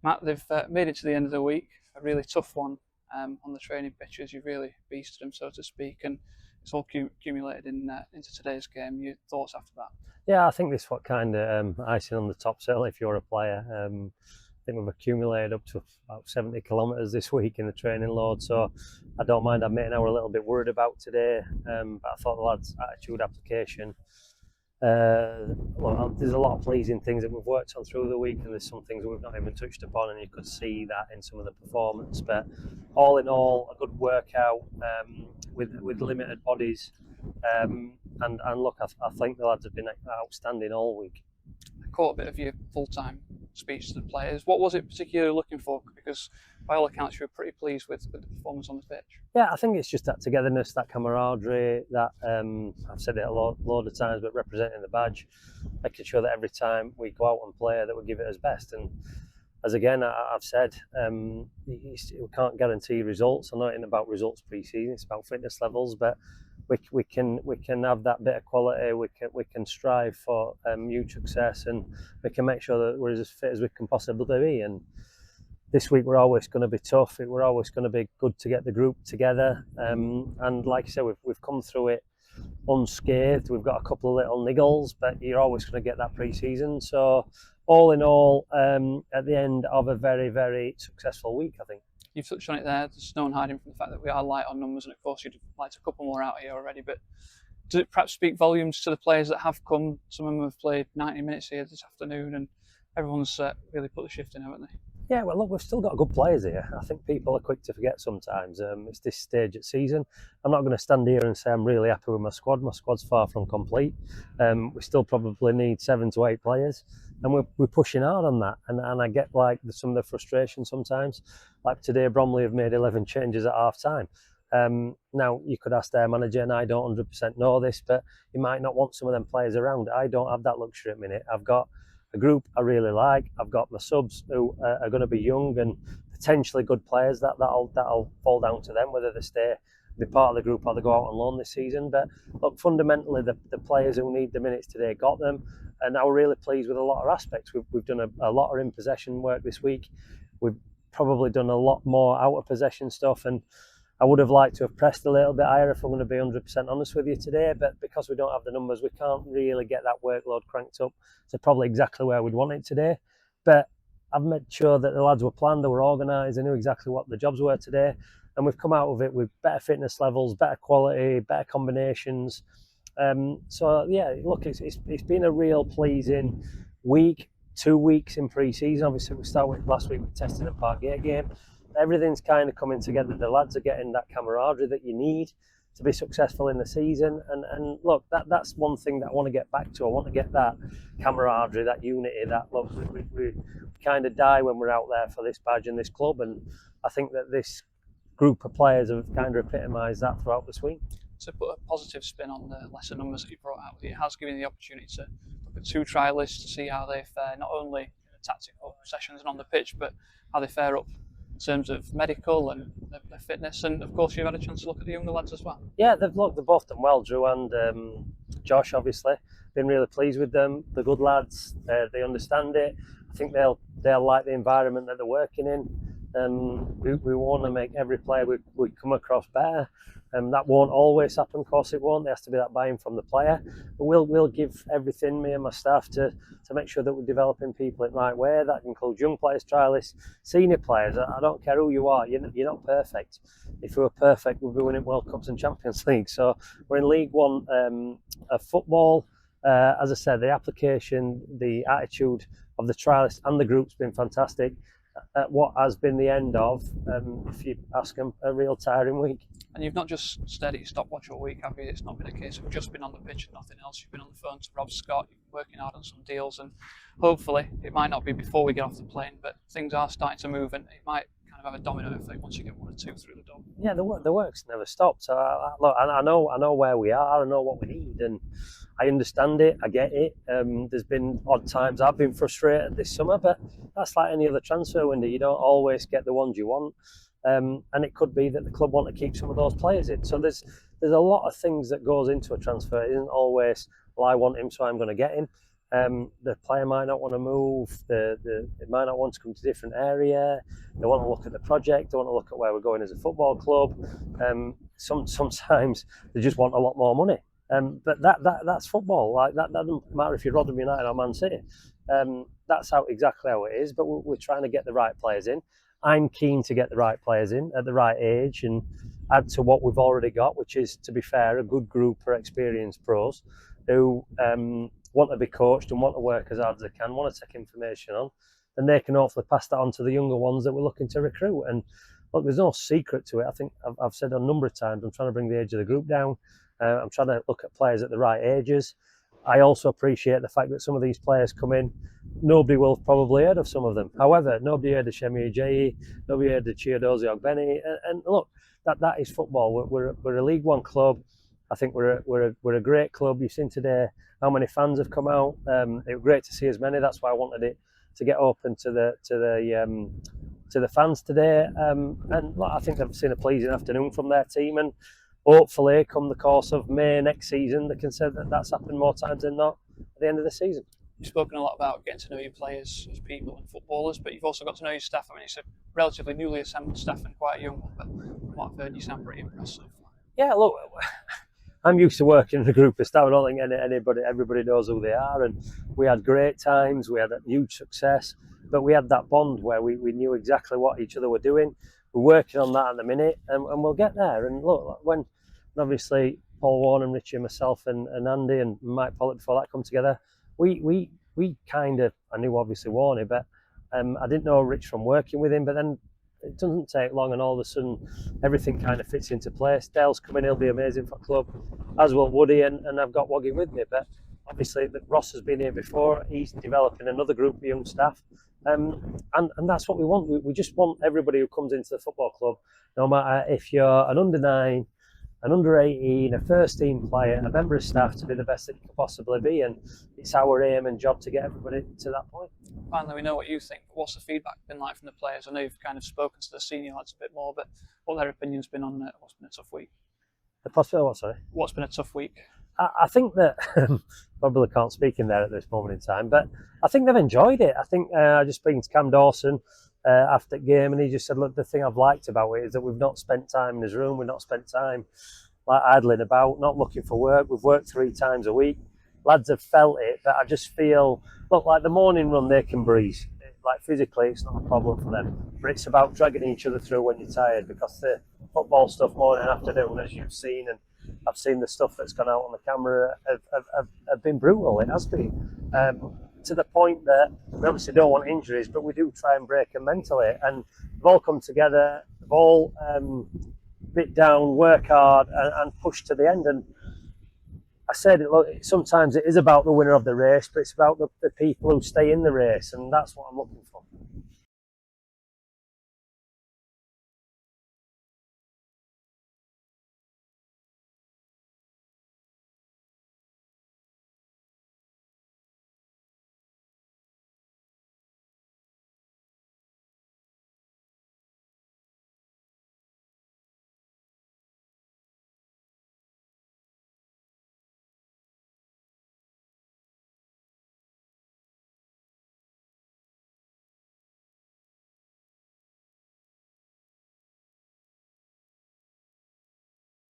Matt, they've made it to the end of the week, a really tough one on the training pitches. You've really beasted them, so to speak, and it's all accumulated into today's game. Your thoughts after that? Yeah, I think this is what kind of icing on the top, certainly if you're a player. I think we've accumulated up to about 70 kilometres this week in the training load, so I don't mind admitting I were a little bit worried about today, but I thought the lads' attitude, application, well, there's a lot of pleasing things that we've worked on through the week, and there's some things that we've not even touched upon, and you could see that in some of the performance. But all in all, a good workout with limited bodies, and look, I think the lads have been outstanding all week. I caught a bit of your full-time speech to the players. What was it particularly looking for? Because by all accounts, you were pretty pleased with the performance on the pitch. Yeah, I think it's just that togetherness, that camaraderie, that I've said it a load of times, but representing the badge, making sure that every time we go out and play that we give it as best. And as again, I've said, we can't guarantee results. I'm not in about results pre-season. It's about fitness levels, but we can have that bit of quality. We can strive for huge success, and we can make sure that we're as fit as we can possibly be. And this week we're always going to be tough. We're always going to be good to get the group together. And like I said, we've come through it unscathed. We've got a couple of little niggles, but you're always going to get that pre-season. So all in all, at the end of a very, very successful week, I think. You've touched on it there. There's no hiding from the fact that we are light on numbers, and of course you'd liked a couple more out here already. But does it perhaps speak volumes to the players that have come? Some of them have played 90 minutes here this afternoon, and everyone's really put the shift in, haven't they? Yeah, well, look, we've still got good players here. I think people are quick to forget sometimes. It's this stage of season. I'm not going to stand here and say I'm really happy with my squad. My squad's far from complete. We still probably need 7 to 8 players, and we're pushing hard on that. And I get like some of the frustration sometimes. Like today, Bromley have made 11 changes at half time. Now, you could ask their manager, and I don't 100% know this, but you might not want some of them players around. I don't have that luxury at the minute. I've got a group I really like. I've got my subs who are going to be young and potentially good players. That'll fall down to them whether they stay, be part of the group, or they go out on loan this season. But look, fundamentally, the players who need the minutes today got them, and I'm really pleased with a lot of aspects. We've done a lot of in possession work this week. We've probably done a lot more out of possession stuff, and I would have liked to have pressed a little bit higher, if I'm going to be 100% honest with you today, but because we don't have the numbers, we can't really get that workload cranked up to probably exactly where we'd want it today. But I've made sure that the lads were planned, they were organised, they knew exactly what the jobs were today, and we've come out of it with better fitness levels, better quality, better combinations. So yeah, look, it's been a real pleasing week. 2 weeks in pre-season. Obviously, we started last week with testing at Parkgate game. Everything's kind of coming together. The lads are getting that camaraderie that you need to be successful in the season. And look, that's one thing that I want to get back to. I want to get that camaraderie, that unity, that look, we kind of die when we're out there for this badge and this club. And I think that this group of players have kind of epitomised that throughout this week. To put a positive spin on the lesser numbers that you brought out, it has given you the opportunity to look at 2 trialists to see how they fare, not only in the tactical sessions and on the pitch, but how they fare up in terms of medical and their fitness. And of course, you've had a chance to look at the younger lads as well. Yeah, they've both done well, Drew and Josh. Obviously, been really pleased with them. They're good lads. They understand it. I think they'll like the environment that they're working in. We want to make every player we come across better. That won't always happen, of course it won't. There has to be that buy-in from the player. But we'll give everything, me and my staff, to make sure that we're developing people in the right way. That includes young players, trialists, senior players. I don't care who you are, you're not perfect. If we were perfect, we'd be winning World Cups and Champions League. So we're in League One of football. As I said, the application, the attitude of the trialists and the group's been fantastic. At what has been the end of, if you ask them, a real tiring week. And you've not just stayed at your stopwatch all week, have you? It's not been a case of just been on the pitch and nothing else. You've been on the phone to Rob Scott, you've been working hard on some deals, and hopefully, it might not be before we get off the plane, but things are starting to move, and it might kind of have a domino effect once you get 1 or 2 through the door. Yeah, the work's never stopped. So look, I know where we are, I know what we need, and I understand it, I get it. There's been odd times I've been frustrated this summer, but that's like any other transfer window. You don't always get the ones you want. And it could be that the club want to keep some of those players in. So there's a lot of things that goes into a transfer. It isn't always, well, I want him, so I'm going to get him. The player might not want to move. They might not want to come to a different area. They want to look at the project. They want to look at where we're going as a football club. Sometimes they just want a lot more money. But that's football. Like that doesn't matter if you're Rotherham United or Man City. That's exactly how it is. But we're trying to get the right players in. I'm keen to get the right players in at the right age and add to what we've already got, which is, to be fair, a good group of experienced pros who want to be coached and want to work as hard as they can, want to take information on, and they can hopefully pass that on to the younger ones that we're looking to recruit. And look, there's no secret to it. I think I've said a number of times, I'm trying to bring the age of the group down. I'm trying to look at players at the right ages. I also appreciate the fact that some of these players come in, nobody will have probably heard of some of them. However, nobody heard of Shemi Ajayi, nobody heard of Chiedozie Ogbeni. And look, that is football. We're a League One club. I think we're a great club. You've seen today how many fans have come out. It was great to see as many. That's why I wanted it to get open to the fans today. And look, I think they've seen a pleasing afternoon from their team, and hopefully, come the course of May next season, they can say that that's happened more times than not at the end of the season. You've spoken a lot about getting to know your players as people and footballers, but you've also got to know your staff. I mean, it's a relatively newly assembled staff and quite a young one, but from what I've heard, you sound pretty impressive. Yeah, look, I'm used to working in a group of staff. I don't think everybody knows who they are, and we had great times. We had a huge success, but we had that bond where we knew exactly what each other were doing. We're working on that at the minute, and we'll get there. And look, when obviously Paul Warne and Richie and myself and Andy and Mike Pollock before that come together, we kind of, I knew obviously Warne, but I didn't know Rich from working with him. But then it doesn't take long, and all of a sudden everything kind of fits into place. Dale's coming, he'll be amazing for the club, as will Woody, and I've got Woggy with me. But obviously Ross has been here before. He's developing another group of young staff. And that's what we want. We just want everybody who comes into the football club, no matter if you're an under 9, an under 18, a first team player, a member of staff, to be the best that you can possibly be. And it's our aim and job to get everybody to that point. Finally, we know what you think, but what's the feedback been like from the players? I know you've kind of spoken to the senior lads a bit more, but what their opinion's been on what's been a tough week? The possibility, what, sorry? What's been a tough week? I think that probably can't speak in there at this moment in time, but I think they've enjoyed it. I think I just speaking to Cam Dawson after the game, and he just said, look, the thing I've liked about it is that we've not spent time in his room, we've not spent time like idling about, not looking for work. We've worked 3 times a week. Lads have felt it, but I just feel, look, like the morning run they can breeze. Like physically, it's not a problem for them, but it's about dragging each other through when you're tired, because the football stuff morning and afternoon, as you've seen, and I've seen the stuff that's gone out on the camera, have been brutal. It has been. To the point that we obviously don't want injuries, but we do try and break them mentally. And they've all come together, they've all bit down, work hard, and push to the end. And I said, look, sometimes it is about the winner of the race, but it's about the people who stay in the race, and that's what I'm looking for.